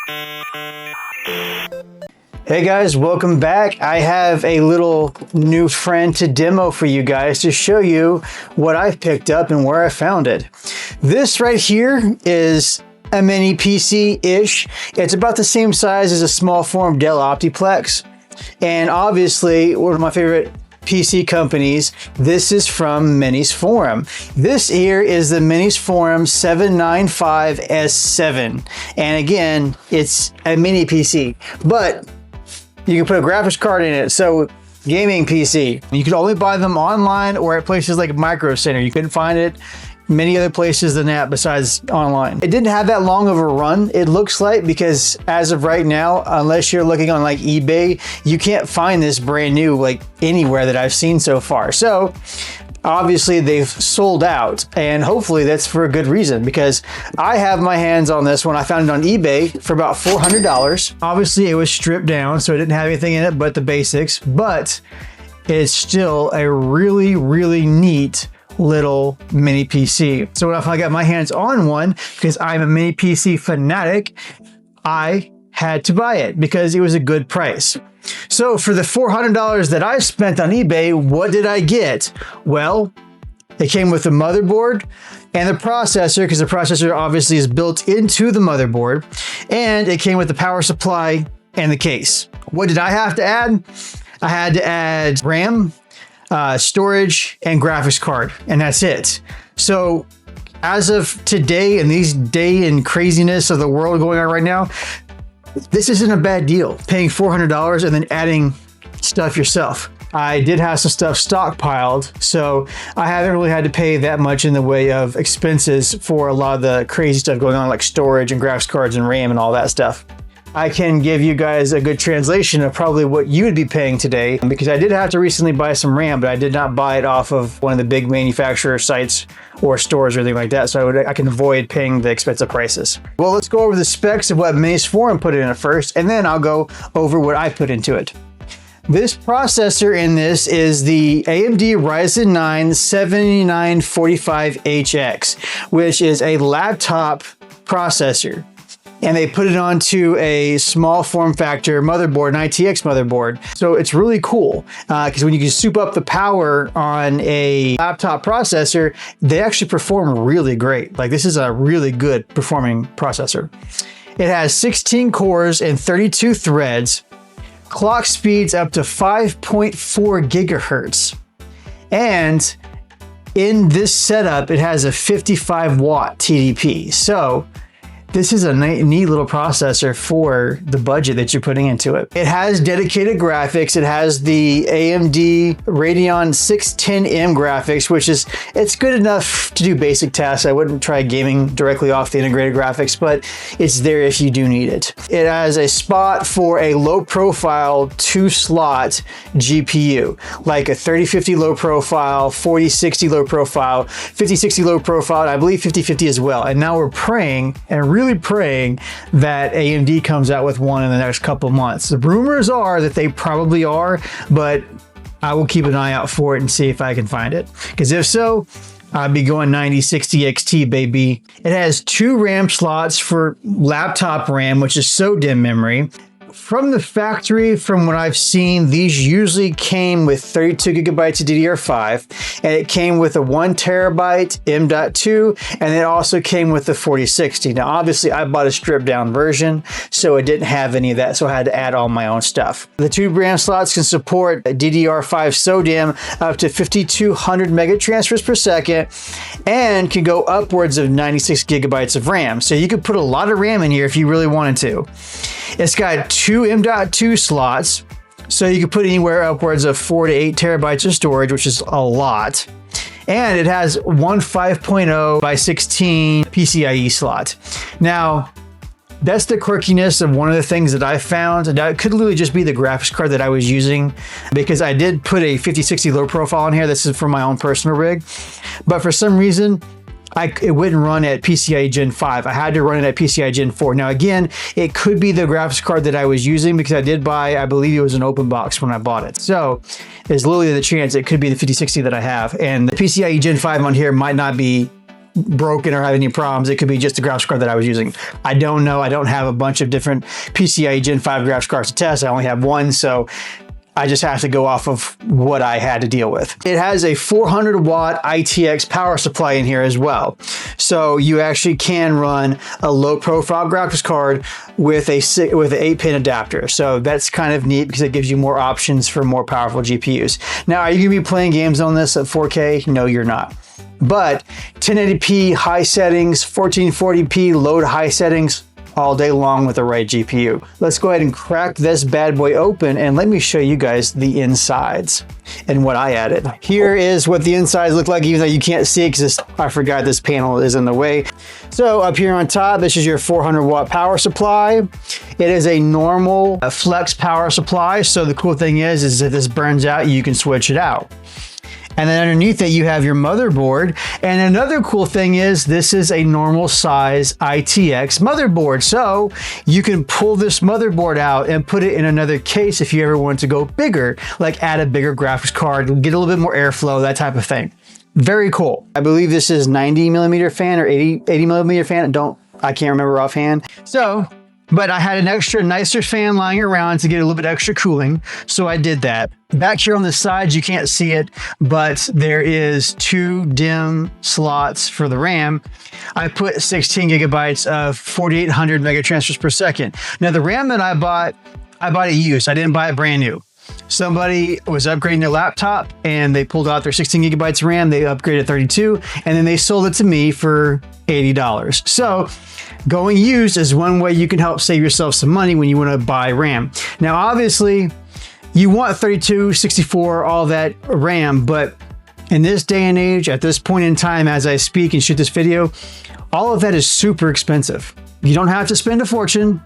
Hey guys, welcome back. I have a little new friend to demo for you guys to show you what I've picked up and where I found it. This right here is a mini PC-ish. It's about the same size as a small form Dell Optiplex. And obviously, one of my favorite PC companies, this is from Minisforum. This here is the Minisforum 795S7. And again, it's a mini PC, but you can put a graphics card in it, so gaming PC. You can only buy them online or at places like Micro Center. You couldn't find it many other places than that besides online. It didn't have that long of a run, it looks like, because as of right now, unless you're looking on like eBay, you can't find this brand new like anywhere that I've seen so far. So obviously they've sold out, and hopefully that's for a good reason, because I have my hands on this one. I found it on eBay for about $400. Obviously it was stripped down, so it didn't have anything in it but the basics, but it's still a really, really neat little mini PC. So if I got my hands on one, because I'm a mini PC fanatic, I had to buy it because it was a good price. So for the $400 that I spent on eBay, what did I get? Well, it came with the motherboard and the processor, because the processor obviously is built into the motherboard, and it came with the power supply and the case. What did I have to add? I had to add RAM, storage, and graphics card, and that's it. So as of today, in these day and craziness of the world going on right now, this isn't a bad deal, paying $400 and then adding stuff yourself. I did have some stuff stockpiled, so I haven't really had to pay that much in the way of expenses for a lot of the crazy stuff going on, like storage and graphics cards and RAM and all that stuff. I can give you guys a good translation of probably what you would be paying today, because I did have to recently buy some RAM, but I did not buy it off of one of the big manufacturer sites or stores or anything like that, so I can avoid paying the expensive prices. Well, let's go over the specs of what Minisforum put in it first, and then I'll go over what I put into it. This processor in this is the AMD Ryzen 9 7945HX, which is a laptop processor. And they put it onto a small form factor motherboard, an ITX motherboard. So it's really cool because when you can soup up the power on a laptop processor, they actually perform really great. Like, this is a really good performing processor. It has 16 cores and 32 threads, clock speeds up to 5.4 gigahertz. And in this setup, it has a 55 watt TDP. So this is a neat little processor for the budget that you're putting into it. It has dedicated graphics. It has the AMD Radeon 610M graphics, which is, it's good enough to do basic tasks. I wouldn't try gaming directly off the integrated graphics, but it's there if you do need it. It has a spot for a low profile 2-slot GPU, like a 3050 low profile, 4060 low profile, 5060 low profile, and I believe 5050 as well. And now we're praying and really praying that AMD comes out with one in the next couple months. The rumors are that they probably are, but I will keep an eye out for it and see if I can find it. Because if so, I'd be going 9060 XT, baby. It has 2 RAM slots for laptop RAM, which is SODIMM memory. From the factory, from what I've seen, these usually came with 32 gigabytes of DDR5, and it came with a 1 terabyte M.2, and it also came with the 4060. Now, obviously, I bought a stripped down version, so it didn't have any of that, so I had to add all my own stuff. The 2 RAM slots can support DDR5 SODIMM up to 5200 megatransfers per second, and can go upwards of 96 gigabytes of RAM. So you could put a lot of RAM in here if you really wanted to. It's got 2 M.2 slots, so you can put anywhere upwards of 4 to 8 terabytes of storage, which is a lot. And it has one 5.0 by 16 PCIe slot. Now, that's the quirkiness of one of the things that I found. Now, it could literally just be the graphics card that I was using, because I did put a 5060 low profile in here. This is for my own personal rig. But for some reason, it wouldn't run at PCIe Gen 5. I had to run it at PCIe Gen 4. Now again, it could be the graphics card that I was using, because I did buy, I believe it was an open box when I bought it. So there's literally the chance it could be the 5060 that I have. And the PCIe Gen 5 on here might not be broken or have any problems. It could be just the graphics card that I was using. I don't know. I don't have a bunch of different PCIe Gen 5 graphics cards to test. I only have one, so I just have to go off of what I had to deal with. It has a 400 watt ITX power supply in here as well. So you actually can run a low profile graphics card with an 8-pin adapter. So that's kind of neat because it gives you more options for more powerful GPUs. Now, are you gonna be playing games on this at 4K? No, you're not. But 1080p high settings, 1440p low to high settings, all day long with the right GPU. Let's go ahead and crack this bad boy open and let me show you guys the insides and what I added. Here is what the insides look like, even though you can't see it because I forgot this panel is in the way. So up here on top, this is your 400 watt power supply. It is a normal flex power supply. So the cool thing is if this burns out, you can switch it out. And then underneath it, you have your motherboard. And another cool thing is this is a normal size ITX motherboard. So you can pull this motherboard out and put it in another case if you ever want to go bigger, like add a bigger graphics card, get a little bit more airflow, that type of thing. Very cool. I believe this is 90 millimeter fan or 80 millimeter fan. I can't remember offhand. But I had an extra nicer fan lying around to get a little bit extra cooling. So I did that. Back here on the sides, you can't see it, but there is 2 DIMM slots for the RAM. I put 16 gigabytes of 4800 mega transfers per second. Now the RAM that I bought it used. I didn't buy it brand new. Somebody was upgrading their laptop and they pulled out their 16 gigabytes RAM. They upgraded 32 and then they sold it to me for $80. So going used is one way you can help save yourself some money when you want to buy RAM. Now, obviously, you want 32, 64, all that RAM, but in this day and age, at this point in time, as I speak and shoot this video, all of that is super expensive. You don't have to spend a fortune.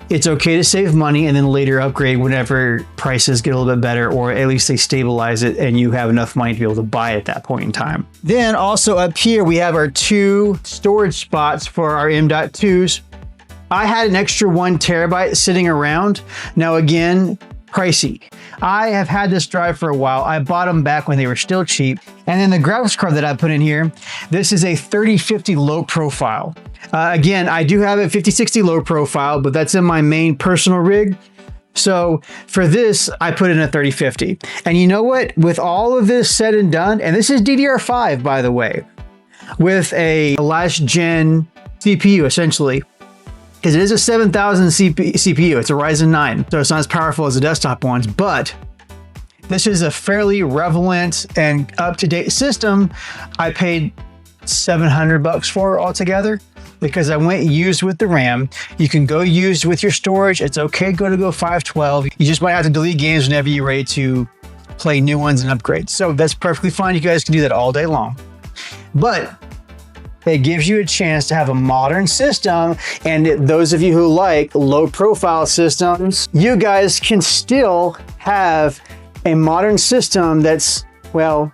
It's okay to save money and then later upgrade whenever prices get a little bit better, or at least they stabilize it and you have enough money to be able to buy it at that point in time. Then also up here, we have our 2 storage spots for our M.2s. I had an extra 1 terabyte sitting around. Now again, pricey. I have had this drive for a while. I bought them back when they were still cheap. And then the graphics card that I put in here, this is a 3050 low profile. Again, I do have a 5060 low profile, but that's in my main personal rig. So for this, I put in a 3050. And you know what? With all of this said and done, and this is DDR5, by the way, with a last gen CPU, essentially, because it is a 7000 CPU. It's a Ryzen 9, so it's not as powerful as the desktop ones, but this is a fairly relevant and up-to-date system. I paid $700 for it altogether because I went used with the RAM. You can go used with your storage. It's okay to go 512. You just might have to delete games whenever you're ready to play new ones and upgrade. So that's perfectly fine. You guys can do that all day long. But it gives you a chance to have a modern system, and those of you who like low profile systems, you guys can still have a modern system that's, well,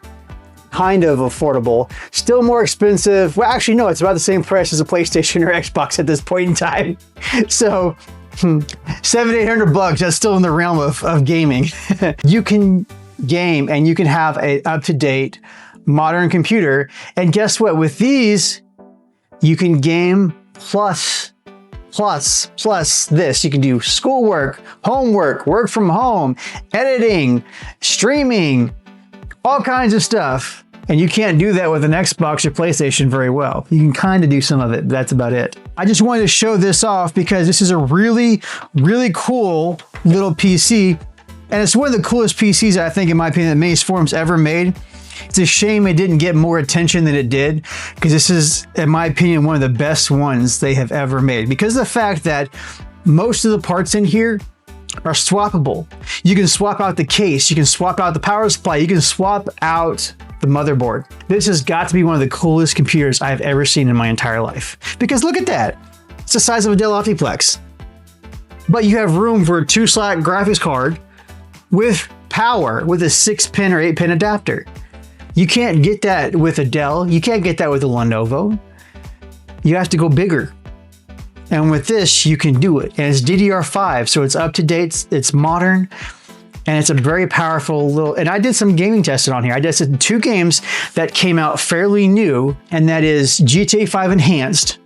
kind of affordable, still more expensive. Well, actually, no, it's about the same price as a PlayStation or Xbox at this point in time. So $700-800, that's still in the realm of gaming. You can game and you can have a up-to-date modern computer. And guess what? With these, you can game plus this. You can do schoolwork, homework, work from home, editing, streaming, all kinds of stuff. And you can't do that with an Xbox or PlayStation very well. You can kind of do some of it, but that's about it. I just wanted to show this off because this is a really, really cool little PC. And it's one of the coolest PCs, I think, in my opinion, that Minisforum's ever made. It's a shame it didn't get more attention than it did, because this is, in my opinion, one of the best ones they have ever made, because of the fact that most of the parts in here are swappable. You can swap out the case, you can swap out the power supply, you can swap out the motherboard. This has got to be one of the coolest computers I've ever seen in my entire life, because look at that. It's the size of a Dell Optiplex. But you have room for a 2-slot graphics card with power, with a 6-pin or 8-pin adapter. You can't get that with a Dell. You can't get that with a Lenovo. You have to go bigger. And with this, you can do it. And it's DDR5, so it's up to date, it's modern, And it's a very powerful little, and I did some gaming testing on here. I tested 2 games that came out fairly new, and that is GTA 5 Enhanced,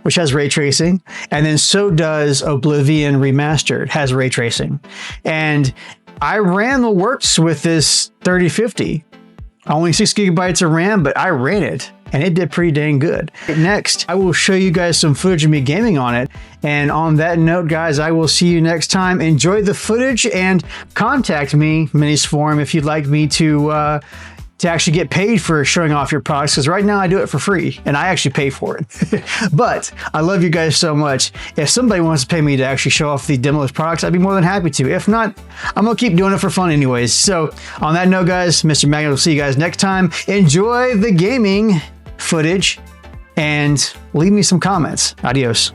which has ray tracing, and then so does Oblivion Remastered, has ray tracing. And I ran the works with this 3050. Only 6 gigabytes of RAM, but I ran it and it did pretty dang good. Next, I will show you guys some footage of me gaming on it. And on that note, guys, I will see you next time. Enjoy the footage and contact me, Minisforum, if you'd like me to actually get paid for showing off your products, because right now I do it for free and I actually pay for it. But I love you guys so much. If somebody wants to pay me to actually show off the demo's products, I'd be more than happy to. If not, I'm gonna keep doing it for fun anyways. So on that note, guys, Mr. Magnum will see you guys next time. Enjoy the gaming footage and leave me some comments. Adios.